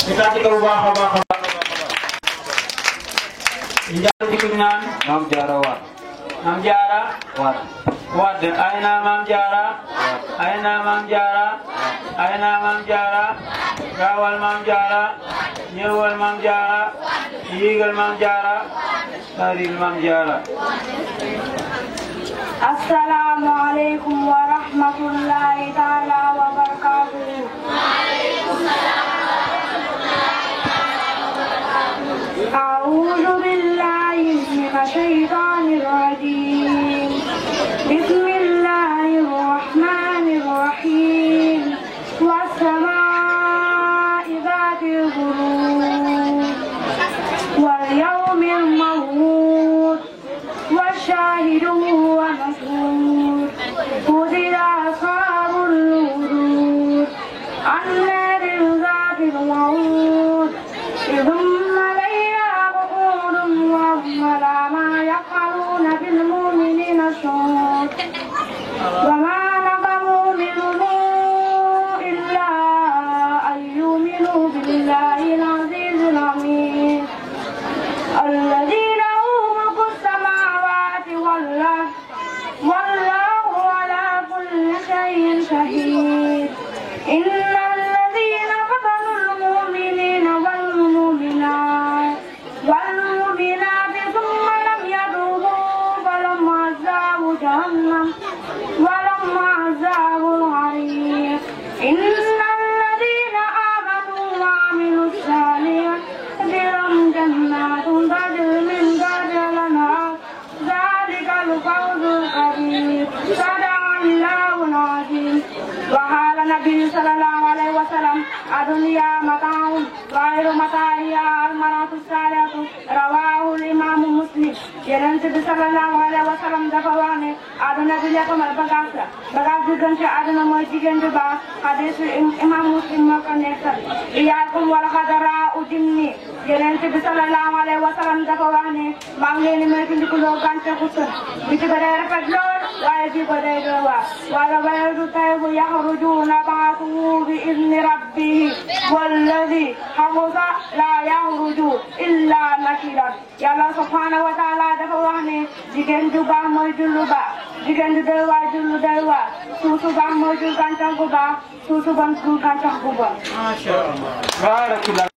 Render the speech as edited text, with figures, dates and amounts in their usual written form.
Kita ci ko baax a baax a baax. Njaaru ci kuñ naan Maam Jaara Waat. Maam Jaara Waat. Waat ayna Maam Jaara ayna Maam Jaara ayna Maam Jaara gaawal Maam Jaara ñëwal Maam Jaara yiigal Maam Jaara saril Maam Jaara. Assalamu alaikum wa rahmatullahi ta'ala wa barakatuh. أعوذ بالله من الشيطان الرجيم. بسم الله الرحمن الرحيم. والسماء ذات البروج واليوم الموعود والشاهد والمشهود. قتل أصحاب الأخدود النار ذات الوقود إذ هم عليها قعود وهم على ما يفعلون بالمؤمنين شهود. وما نقموا منهم إلا أن يؤمنوا بالله العزيز الحميد الذي له ملك السماوات والأرض والله على كل شيء شهيد. إن الذين فتنوا المؤمنين والمؤمنات ثم لم يتوبوا فلهم عذاب جهنم ولهم عذاب الحريق. إن الذين آمنوا وعملوا الصالحات لهم جنات تجري من تحتها الأنهار ذلك الفوز الكبير. صدق الله العظيم. وقال النبي صلى الله عليه وسلم الدنيا متاع غير متاعها المرأة الصالحة. رواه الإمام مسلم. Yonent bi sallallahu alayhi wa sallam dafa wax ne aduna bi lekk mal bagage la bagage bi gën ci aduna mooy jigéen ju baax. Hadiisu Imam Muslim moo ko nettal. Iyaakum wal xadara udinni. Yonent bi sallallahu alayhi wa sallam dafa wax ne maa ngi leen di moytandikuloo gàncaxu sën bi ci ko day rafet lool waaye bii ko day doy waar. wala baladu tayyibu yaxruju nabaatuhu bi izni rabbihi walladi xabusa laa yaxruju illa nakidan. Yàlla subhanahu wa taala dafa wax ne jigéen ju baax mooy jullu baax jigéen ju doy waar jullu doy waar suuf su baax mooy jur gàncax gu baax suuf su bon jur gàncax gu bon. Masha Allah.